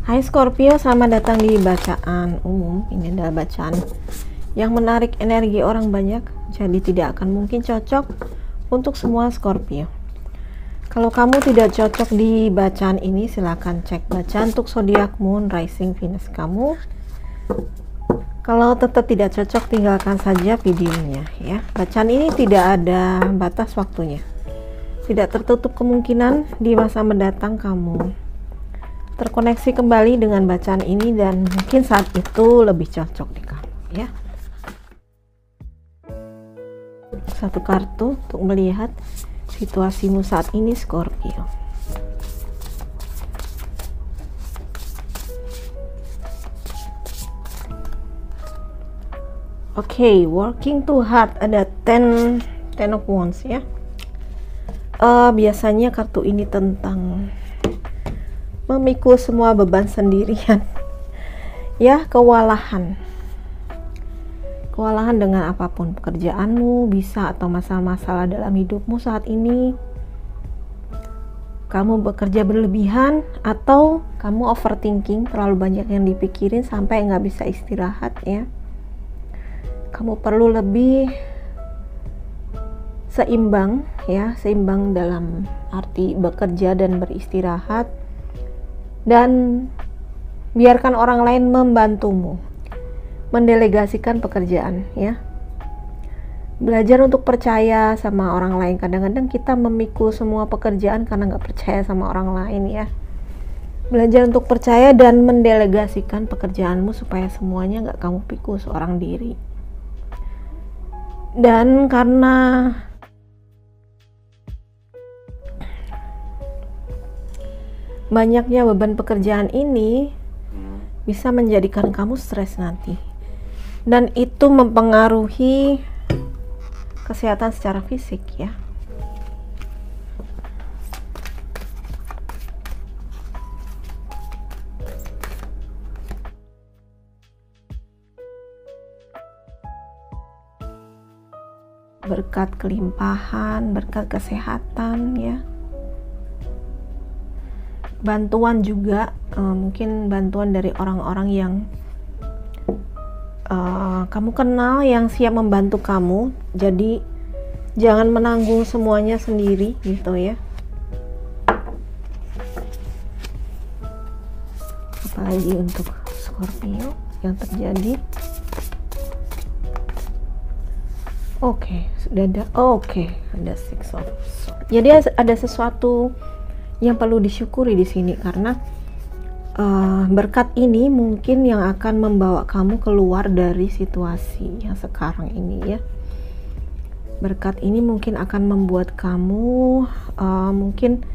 Hai Scorpio, selamat datang di bacaan umum. Ini adalah bacaan yang menarik energi orang banyak, jadi tidak akan mungkin cocok untuk semua Scorpio. Kalau kamu tidak cocok di bacaan ini, silahkan cek bacaan untuk zodiak Moon, Rising, Venus kamu. Kalau tetap tidak cocok, tinggalkan saja videonya ya. Bacaan ini tidak ada batas waktunya. Tidak tertutup kemungkinan di masa mendatang kamu terkoneksi kembali dengan bacaan ini dan mungkin saat itu lebih cocok di kamu ya. Satu kartu untuk melihat situasimu saat ini Scorpio. Oke, working too hard, ada ten of wands ya. Biasanya kartu ini tentang memikul semua beban sendirian ya, kewalahan dengan apapun pekerjaanmu bisa, atau masalah-masalah dalam hidupmu saat ini. Kamu bekerja berlebihan atau kamu overthinking, terlalu banyak yang dipikirin sampai nggak bisa istirahat ya. Kamu perlu lebih seimbang ya, seimbang dalam arti bekerja dan beristirahat, dan biarkan orang lain membantumu, mendelegasikan pekerjaan ya. Belajar untuk percaya sama orang lain. Kadang-kadang kita memikul semua pekerjaan karena nggak percaya sama orang lain ya. Belajar untuk percaya dan mendelegasikan pekerjaanmu supaya semuanya nggak kamu pikul seorang diri. Dan karena banyaknya beban pekerjaan ini bisa menjadikan kamu stres nanti, dan itu mempengaruhi kesehatan secara fisik ya. Berkat kelimpahan, berkat kesehatan ya. Bantuan juga, mungkin bantuan dari orang-orang yang kamu kenal yang siap membantu kamu. Jadi jangan menanggung semuanya sendiri gitu ya. Apalagi untuk Scorpio yang terjadi. Oke, sudah ada. Ada Six of Swords. Jadi ada sesuatu yang perlu disyukuri di sini, karena berkat ini mungkin yang akan membawa kamu keluar dari situasi yang sekarang ini ya. Berkat ini mungkin akan membuat kamu mungkin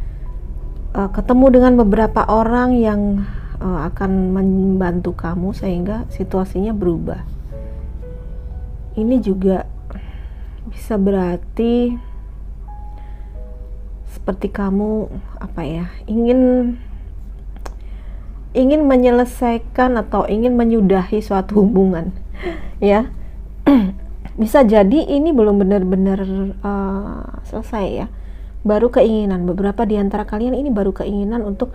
ketemu dengan beberapa orang yang akan membantu kamu sehingga situasinya berubah. Ini juga bisa berarti seperti kamu ingin menyelesaikan atau ingin menyudahi suatu hubungan ya. Bisa jadi ini belum benar-benar selesai ya, baru keinginan. Beberapa di antara kalian ini baru keinginan untuk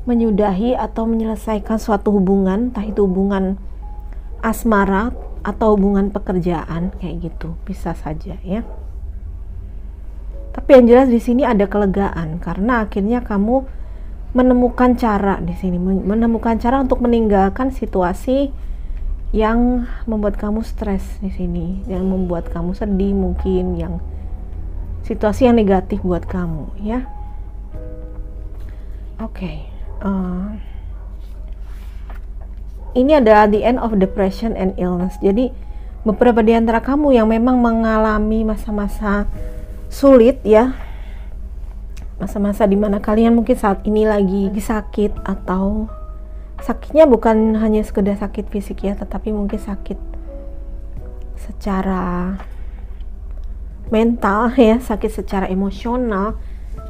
menyudahi atau menyelesaikan suatu hubungan, entah itu hubungan asmara atau hubungan pekerjaan kayak gitu, bisa saja ya. Tapi yang jelas di sini ada kelegaan karena akhirnya kamu menemukan cara di sini, menemukan cara untuk meninggalkan situasi yang membuat kamu stres di sini, yang membuat kamu sedih, mungkin yang situasi yang negatif buat kamu ya. Ini adalah the end of depression and illness. Jadi beberapa di antara kamu yang memang mengalami masa-masa sulit ya, masa-masa dimana kalian mungkin saat ini lagi sakit, atau sakitnya bukan hanya sekedar sakit fisik ya, tetapi mungkin sakit secara mental ya, sakit secara emosional.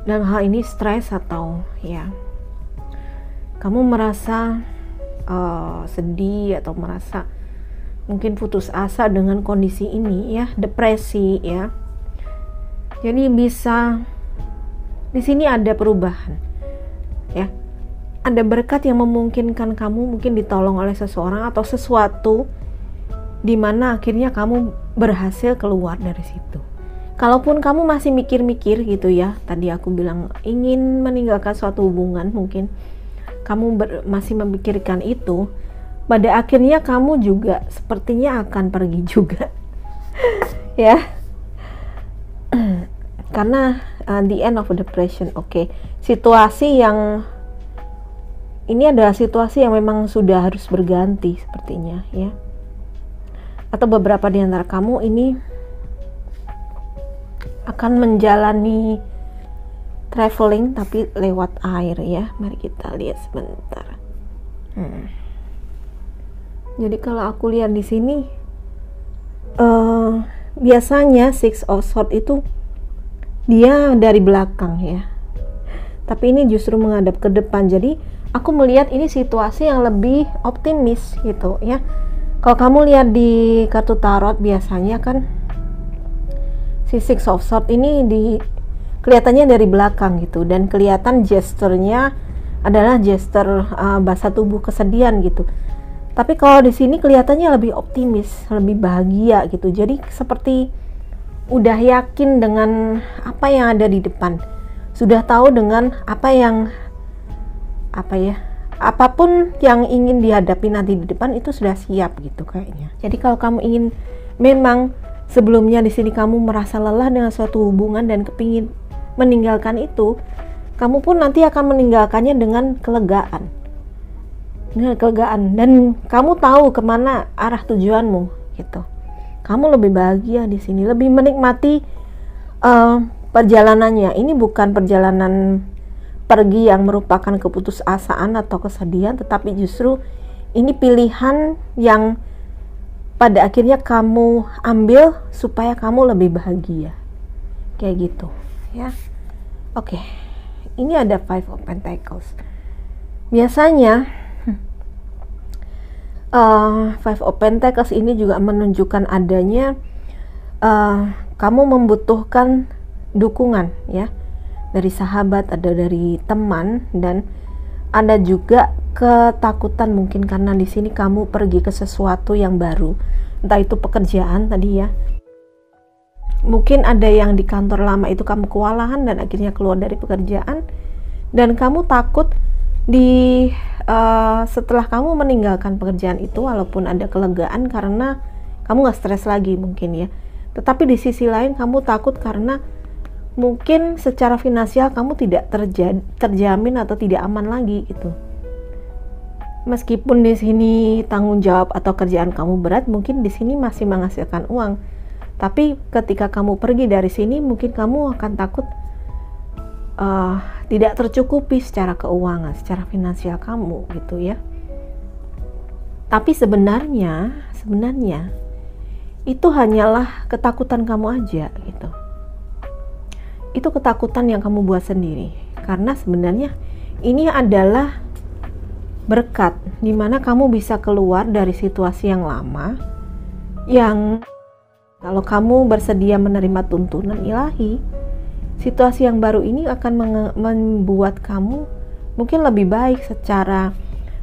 Dalam hal ini stres, atau ya kamu merasa sedih atau merasa mungkin putus asa dengan kondisi ini ya, depresi ya. Jadi bisa di sini ada perubahan ya, ada berkat yang memungkinkan kamu mungkin ditolong oleh seseorang atau sesuatu, dimana akhirnya kamu berhasil keluar dari situ. Kalaupun kamu masih mikir-mikir gitu ya, tadi aku bilang ingin meninggalkan suatu hubungan, mungkin kamu masih memikirkan itu, pada akhirnya kamu juga sepertinya akan pergi juga ya, karena the end of depression. Oke. Situasi yang ini adalah situasi yang memang sudah harus berganti sepertinya ya, atau beberapa di antara kamu ini akan menjalani traveling tapi lewat air ya. Mari kita lihat sebentar. Jadi kalau aku lihat di sini, biasanya Six of Swords itu dia dari belakang ya, tapi ini justru menghadap ke depan. Jadi aku melihat ini situasi yang lebih optimis gitu ya. Kalau kamu lihat di kartu tarot biasanya kan si Six of Swords ini kelihatannya dari belakang gitu, dan kelihatan gesturnya adalah gestur bahasa tubuh kesedihan gitu. Tapi kalau di sini kelihatannya lebih optimis, lebih bahagia gitu. Jadi seperti udah yakin dengan apa yang ada di depan, sudah tahu dengan apapun yang ingin dihadapi nanti di depan itu sudah siap gitu kayaknya. Jadi kalau kamu ingin memang sebelumnya di sini kamu merasa lelah dengan suatu hubungan dan kepingin meninggalkan itu, kamu pun nanti akan meninggalkannya dengan kelegaan. Dan kamu tahu kemana arah tujuanmu gitu. Kamu lebih bahagia di sini, lebih menikmati perjalanannya. Ini bukan perjalanan pergi yang merupakan keputusasaan atau kesedihan, tetapi justru ini pilihan yang pada akhirnya kamu ambil supaya kamu lebih bahagia, kayak gitu ya. Oke. Ini ada Five of Pentacles. Biasanya Five of Pentacles ini juga menunjukkan adanya kamu membutuhkan dukungan ya, dari sahabat, ada dari teman, dan ada juga ketakutan mungkin karena di sini kamu pergi ke sesuatu yang baru, entah itu pekerjaan tadi ya. Mungkin ada yang di kantor lama itu kamu kewalahan dan akhirnya keluar dari pekerjaan, dan kamu takut setelah kamu meninggalkan pekerjaan itu, walaupun ada kelegaan karena kamu gak stres lagi mungkin ya, tetapi di sisi lain kamu takut karena mungkin secara finansial kamu tidak terjamin atau tidak aman lagi gitu. Meskipun di sini tanggung jawab atau kerjaan kamu berat, mungkin di sini masih menghasilkan uang, tapi ketika kamu pergi dari sini mungkin kamu akan takut tidak tercukupi secara keuangan, secara finansial kamu gitu ya. Tapi sebenarnya itu hanyalah ketakutan kamu aja gitu. Itu ketakutan yang kamu buat sendiri, karena sebenarnya ini adalah berkat dimana kamu bisa keluar dari situasi yang lama, yang kalau kamu bersedia menerima tuntunan ilahi, situasi yang baru ini akan membuat kamu mungkin lebih baik secara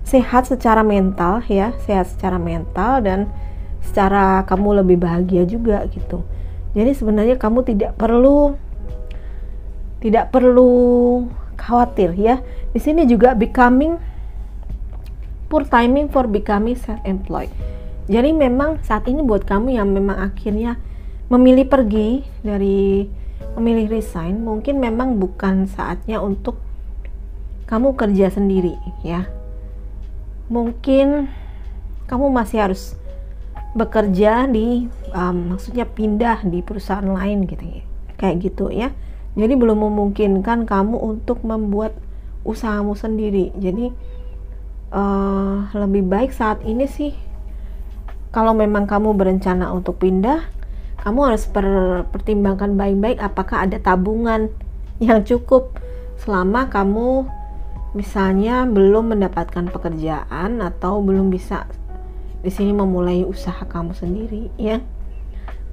sehat, secara mental ya, sehat secara mental, dan secara kamu lebih bahagia juga gitu. Jadi sebenarnya kamu tidak perlu khawatir ya. Di sini juga poor timing for becoming self-employed. Jadi memang saat ini buat kamu yang memang akhirnya memilih pergi memilih resign, mungkin memang bukan saatnya untuk kamu kerja sendiri ya. Mungkin kamu masih harus bekerja maksudnya pindah di perusahaan lain gitu ya, kayak gitu ya. Jadi belum memungkinkan kamu untuk membuat usahamu sendiri. Jadi lebih baik saat ini sih, kalau memang kamu berencana untuk pindah, kamu harus pertimbangkan baik-baik apakah ada tabungan yang cukup selama kamu misalnya belum mendapatkan pekerjaan atau belum bisa di sini memulai usaha kamu sendiri ya.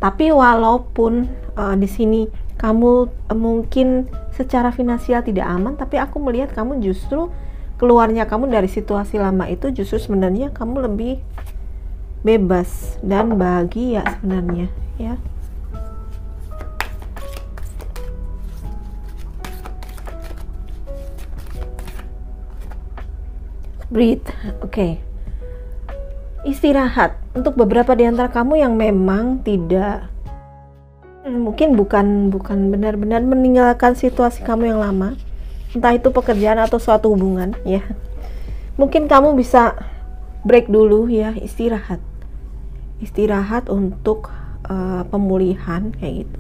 Tapi walaupun di sini kamu mungkin secara finansial tidak aman, tapi aku melihat kamu justru keluarnya kamu dari situasi lama itu justru sebenarnya kamu lebih bebas dan bahagia sebenarnya, ya. Breathe, oke. Istirahat. Untuk beberapa di antara kamu yang memang tidak, mungkin bukan benar-benar meninggalkan situasi kamu yang lama, entah itu pekerjaan atau suatu hubungan, ya. Mungkin kamu bisa break dulu, ya, istirahat untuk pemulihan kayak gitu.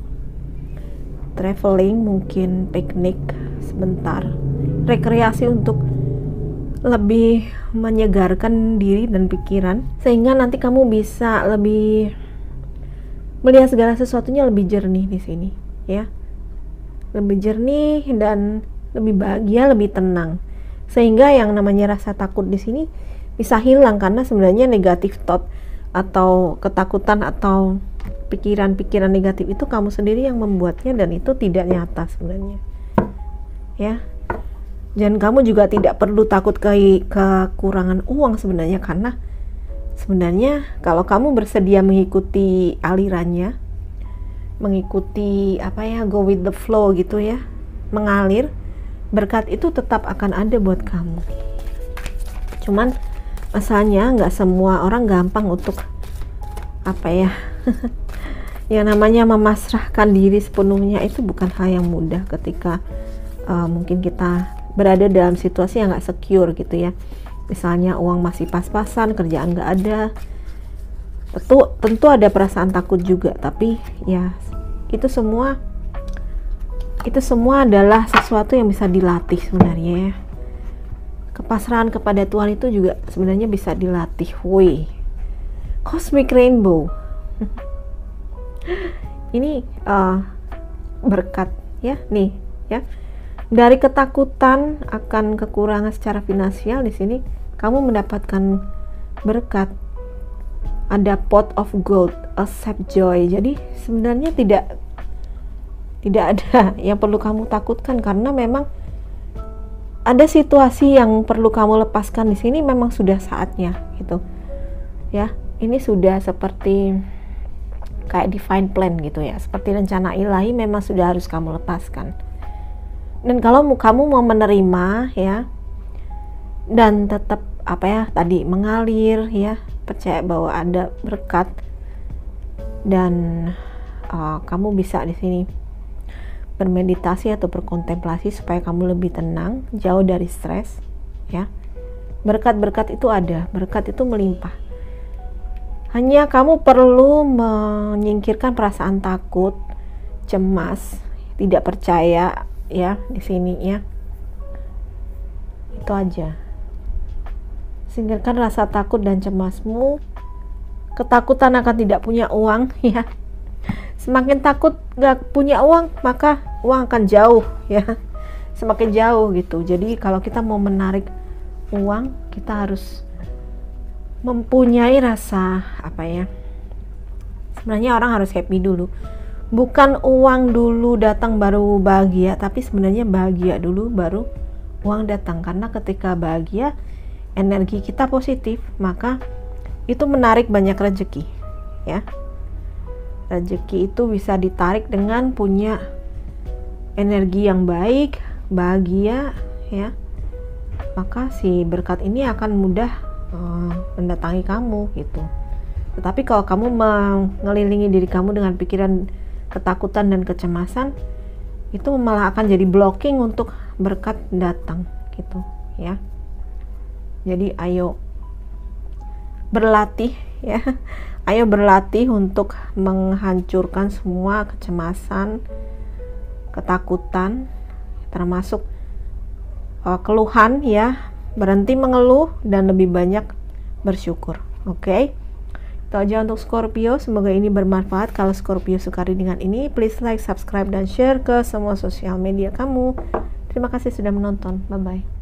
Traveling, mungkin piknik sebentar, rekreasi untuk lebih menyegarkan diri dan pikiran, sehingga nanti kamu bisa lebih melihat segala sesuatunya lebih jernih di sini, ya. Lebih jernih dan lebih bahagia, lebih tenang. Sehingga yang namanya rasa takut di sini bisa hilang, karena sebenarnya negatif thought atau ketakutan atau pikiran-pikiran negatif itu kamu sendiri yang membuatnya, dan itu tidak nyata sebenarnya, ya. Dan kamu juga tidak perlu takut kekurangan uang sebenarnya, karena sebenarnya kalau kamu bersedia mengikuti alirannya, mengikuti go with the flow gitu, ya, mengalir, berkat itu tetap akan ada buat kamu. Cuman masalahnya nggak semua orang gampang untuk yang namanya memasrahkan diri sepenuhnya. Itu bukan hal yang mudah ketika mungkin kita berada dalam situasi yang nggak secure gitu, ya. Misalnya uang masih pas-pasan, kerjaan nggak ada, tentu ada perasaan takut juga. Tapi ya itu semua adalah sesuatu yang bisa dilatih sebenarnya, ya. Kepasrahan kepada Tuhan itu juga sebenarnya bisa dilatih. Cosmic Rainbow. Ini berkat, ya, nih, ya. Dari ketakutan akan kekurangan secara finansial, di sini kamu mendapatkan berkat. Ada pot of gold, accept joy. Jadi sebenarnya tidak ada yang perlu kamu takutkan, karena memang ada situasi yang perlu kamu lepaskan di sini, memang sudah saatnya gitu, ya. Ini sudah seperti kayak divine plan gitu, ya, seperti rencana ilahi, memang sudah harus kamu lepaskan. Dan kalau kamu mau menerima, ya, dan tetap tadi mengalir, ya, percaya bahwa ada berkat, dan kamu bisa di sini bermeditasi atau berkontemplasi supaya kamu lebih tenang, jauh dari stres, ya. Berkat-berkat itu ada, berkat itu melimpah. Hanya kamu perlu menyingkirkan perasaan takut, cemas, tidak percaya, ya, di sini, ya. Itu aja. Singkirkan rasa takut dan cemasmu. Ketakutan akan tidak punya uang, ya. Semakin takut gak punya uang, maka uang akan jauh, ya. Semakin jauh gitu. Jadi kalau kita mau menarik uang, kita harus mempunyai rasa sebenarnya orang harus happy dulu. Bukan uang dulu datang baru bahagia, tapi sebenarnya bahagia dulu baru uang datang. Karena ketika bahagia, energi kita positif, maka itu menarik banyak rezeki, ya. Rezeki itu bisa ditarik dengan punya energi yang baik, bahagia, ya. Maka si berkat ini akan mudah mendatangi kamu gitu. Tetapi kalau kamu mengelilingi diri kamu dengan pikiran ketakutan dan kecemasan, itu malah akan jadi blocking untuk berkat datang gitu, ya. Jadi ayo berlatih, ya. Ayo berlatih untuk menghancurkan semua kecemasan, ketakutan, termasuk keluhan, ya. Berhenti mengeluh dan lebih banyak bersyukur. Oke. Itu aja untuk Scorpio, semoga ini bermanfaat. Kalau Scorpio suka readingan ini, please like, subscribe, dan share ke semua sosial media kamu. Terima kasih sudah menonton, bye-bye.